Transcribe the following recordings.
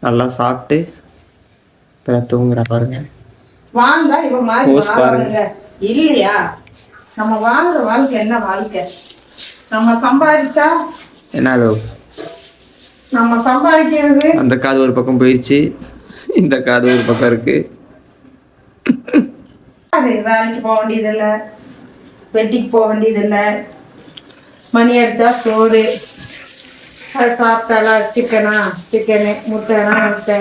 நல்லா சாப்பிட்டு இப்போ தூங்குறா பாருங்க. வாழ்ந்தா இவன் மாதிரி பாருங்க இல்லையா? நம்ம வாழ்ற வாழ்க்கை என்ன வாழ்க்கை? நம்ம சம்பாதிச்சா என்ன நம்ம சம்பாதிக்கிறது. அந்த காது ஒரு பக்கம் போயிடுச்சு, இந்த காது ஒரு பக்கம் இருக்கு. வேலைக்கு போக வேண்டியதில்லை, வெட்டிக்கு போக வேண்டியதில்லை, மணி அடிச்சா சோறு, அது சாப்பிட்டாலாம் சிக்கனு, முட்டைனா முட்டை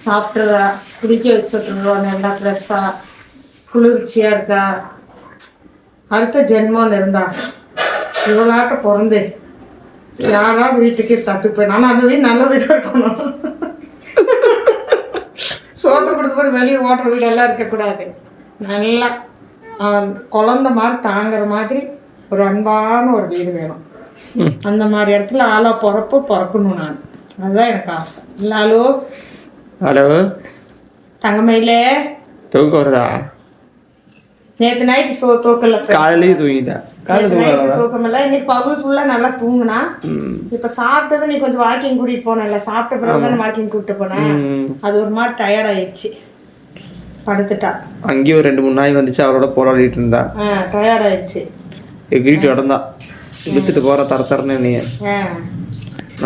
சாப்பிட்றதா, குடிக்க வச்சுட்ருவோம், நல்லா ஃப்ரெஷ்ஷாக குளிர்ச்சியாக இருக்கா. அடுத்த ஜென்மம்னு இருந்தா இவ்வளோட்ட பிறந்து யாராவது வீட்டுக்கு தத்துப்பேன். ஆனால் அந்த வீடு நல்ல வீடாக இருக்கணும். சோத்து கொடுத்த போய் வெளியே ஓட்டுற வீடு எல்லாம் இருக்கக்கூடாது. நல்லா குழந்த மாதிரி தாங்குற மாதிரி ஒரு அன்பான ஒரு வீடு வேணும். அந்த மாதிரி இடத்துல ஆளாக பிறக்கணும் நான். அதுதான் எனக்கு ஆசை. இல்லை ஹலோ ஹலோ தங்கமயிலே தூக்கம் வருதா? நேற்று நைட்டு தூக்கல, காலையிலேயே தூங்கிட்டேன். தூக்கமில்ல. இன்னைக்கு பகல் ஃபுல்லாக நல்லா தூங்குனா. இப்போ சாப்பிட்டது நீ கொஞ்சம் வாக்கிங் கூட்டிகிட்டு போனேன்ல, சாப்பிட்ட பிறகு தானே வாக்கிங் கூப்பிட்டு போனேன். அது ஒரு மாதிரி டயர்ட் ஆயிடுச்சு, படுத்துட்டா. அங்கேயும் ஒரு 2-3 நாய் வந்துச்சு, அவரோட போராடிட்டு இருந்தா. டயர்ட் ஆயிடுச்சு. வீட்டு இடந்தா வித்துட்டு போற தரன்னு நீ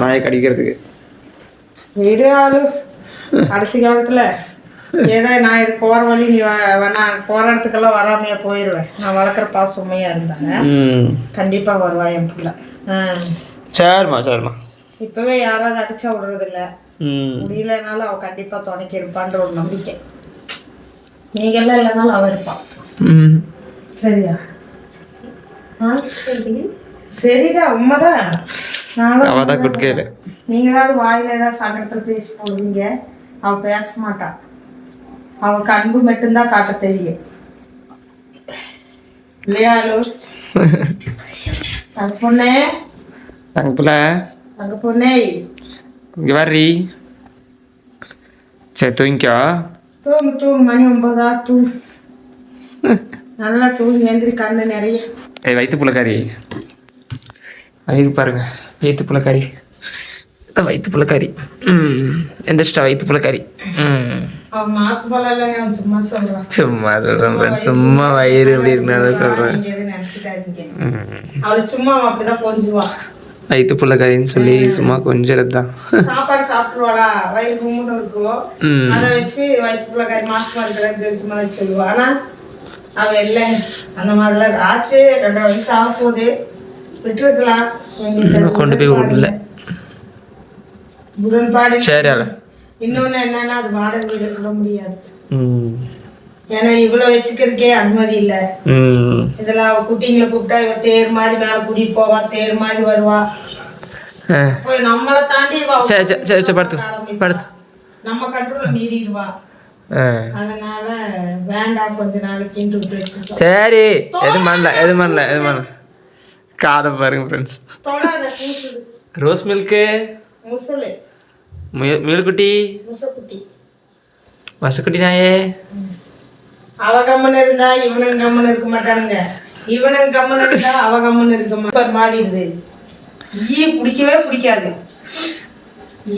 நாயை கடிக்கிறதுக்கு வீடு ஆளு. கடைசி காலத்துல ஏதோ நான் இது போற வழி நீ நான் போற இடத்துக்கெல்லாம் வராமையா போயிடுவேன். நான் வளர்க்குற பாசம் உண்மையா இருந்தாங்க. கண்டிப்பா வருவா என் பிள்ளை. சரிம்மா. இப்பவே யாராவது அடிச்சா விடுறது இல்ல, முடியலனாலும் அவ கண்டிப்பா துணைக்கு இருப்பான்ற ஒரு நம்பிக்கை. நீங்க எல்லாம் இல்லைனாலும் அவ இருப்பான். சரியா? சரிதான், உண்மைதான். நீங்களாவது வாயில ஏதாவது சங்கடத்துல பேசி போடுவீங்க, அவ பேச மாட்டான். அவளுக்கு அன்பு மட்டும்தான் காட்ட தெரியும், இல்லையா? அங்க பொண்ணே, அங்க பொண்ணே, இங்க வர்றி. சரி தூங்கிக்கோ. தூங்கு, மணி 9 தூங்கு. நல்லா தூங்கி எந்திரி, கண்ணு நிறைய. வயிற்று புள்ளக்காரி வயிறு பாருங்க, வயிற்று புள்ளக்காரி, வயிற்று புள்ளக்காரி. எந்திரிச்சிட்டா வயிற்று புள்ளக்காரி. சும்மா சொல்றேன், சும்மா வயிறு எப்படி இருக்குன்னு சொல்றேன். வயிற்று புள்ளக்காரின்னு சொல்லி சும்மா கொஞ்சம் தான் சாப்பாடு சாப்பிடுவாளா, வயிறு கும்முன்னு இருக்கும், அதை வச்சு வயிற்று புள்ளக்காரி மாசமா இருக்கிறேன்னு சொல்லி சும்மா சொல்லுவா. ஆனா அவ இல்லை, அந்த மாதிரிலாம் ஆச்சு. 2 வயசு ஆக போகுது, விட்டுருக்கலாம். கொண்டு போய் விடல. உடன்பாடு. சரி. இன்னொன்னு என்னன்னா, அது வாடகை வீடு விட முடியாது. ஏன்னா இவ்வளவு வச்சுக்கிறதுக்கே அனுமதி இல்லை. இதெல்லாம் குட்டிங்களை கூப்பிட்டா இவ தேர் மாதிரி மேல கூட்டிட்டு போவா, தேர் மாதிரி வருவா. நம்மளை தாண்டி நம்ம கண்ட்ரோல மீறிடுவா. அதனால வேண்டாம், கொஞ்ச நாளைக்கு. சரி, எது பண்ணல. காதை பாருங்க ஃப்ரெண்ட்ஸ். ரோஸ் மில்க்கு, முசலு, மீல்குட்டி, மசக்குட்டி நாயே. அவ கம்மன் இருந்தா இவனும் கம்மன் இருக்க மாட்டானுங்க, இவனும் கம்மன் இருந்தா அவ கம்மன் இருக்க மாட்டான். மாறிடுது. பிடிக்கவே பிடிக்காது.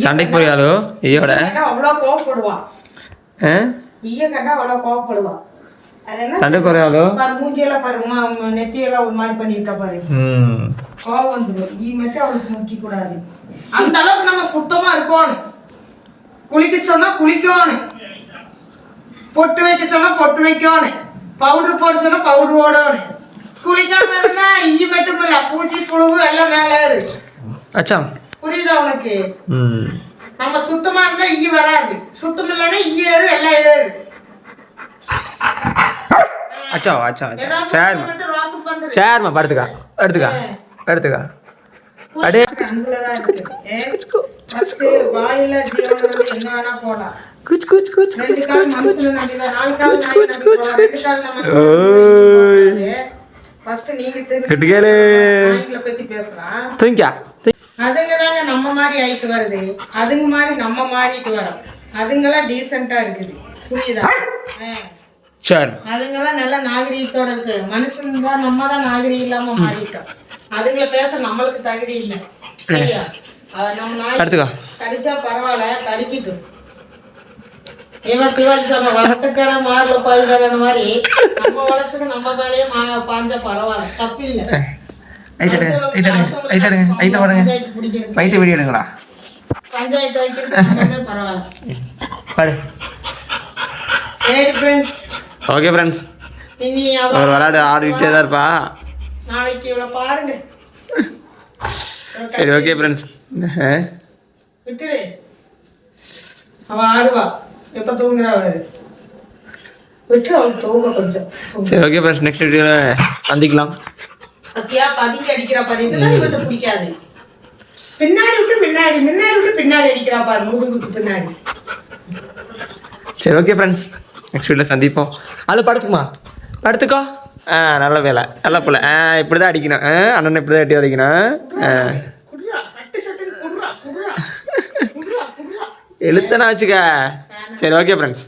சண்டைக்கு போறியாலோ ஐயோட? அவ்வளோ கோவப்படுவான். கண்டா அவ்வளோ கோவப்படுவான். சண்டை குறையாலோ? மூஞ்சியெல்லாம் பாருமா, நெத்தியெல்லாம் ஒரு மாதிரி பண்ணிருக்கா பாரு. கோவம் வந்துடும். மட்டும் அவளுக்கு முக்கிய கூடாது. அந்த அளவுக்கு நம்ம சுத்தமா இருக்கணும். குளிக்க சொன்னா குளிக்கணும், பொட்டு வைக்க சொன்னா பொட்டு வைக்கணும், பவுடர் போட சொன்னா பவுடர் ஓடணும். குளிக்காம இருந்தா மட்டும் இல்ல, பூச்சி புழுவு எல்லாம் மேல ஏறு. புரியுதா உனக்கு? நம்ம சுத்தமா இருந்தா வராது, சுத்தம் இல்லைன்னா ஏறு, எல்லாம் ஏறு. சரிம்மா, படுத்துக்கா. அடே அதுங்கதாங்க நம்ம மாதிரி ஆயிட்டு வருது, அதுங்க மாதிரி நம்ம மாறிட்டு வரோம். அதுங்கெல்லாம் டீசெண்டா இருக்குது, புரியுதா? அதுங்கெல்லாம் நல்ல நாகரீகத்தோட இருக்கு. மனுஷன் தான், நம்ம தான் நாகரீகம் இல்லாம மாறிட்டோம். அதுங்களை பேச நம்மளுக்கு தகுதி இல்லை, சரியா? நம்ம நாய் கடிச்சா பரவாயில்ல, கடிக்கிட்டும். இவன் சிவாஜி சொன்ன வளர்த்துக்கான மாறல பாதுகாக்கிற மாதிரி நம்ம வளர்த்துக்கு நம்ம மேலேயே பாஞ்சா பரவாயில்ல, தப்பு இல்லை. வயிற்று வெடி எடுங்கடா. பஞ்சாயத்து வைக்கிறது பரவாயில்ல. சரி ஃப்ரெண்ட்ஸ், ஓகே ஃப்ரெண்ட்ஸ், இனி அவர் விளையாடு ஆடிட்டே தான் இருப்பா. நாளைக்கு இவ்வளோ பாருங்க. சரி ஓகே ஃப்ரெண்ட்ஸ், விட்டுரு, அவ ஆடுவா. எப்போ தூங்குறா அவரு, விட்டு அவளுக்கு தூங்க கொஞ்சம். சரி ஓகே ஃப்ரெண்ட்ஸ், நெக்ஸ்ட் வீடியோவில் சந்திக்கலாம். பத்தியா பதுங்கி அடிக்கிறா பாரு, இதெல்லாம் இவர்கிட்ட பிடிக்காது. பின்னாடி விட்டு முன்னாடி, முன்னாடி விட்டு பின்னாடி அடிக்கிறா பாரு, முதுகுக்கு பின்னாடி. சரி ஓகே ஃப்ரெண்ட்ஸ், நெக்ஸ்ட் வீடியோவில் சந்திப்போம். அது படுத்துக்குமா, படுத்துக்கோ. நல்ல வேலை, நல்ல பிள்ளை. இப்படி தான் அடிக்கணும். அண்ணன் இப்படி தான் எட்டி வரைக்கணும். எழுத்தனா வச்சுக்க. சரி ஓகே ஃப்ரெண்ட்ஸ்.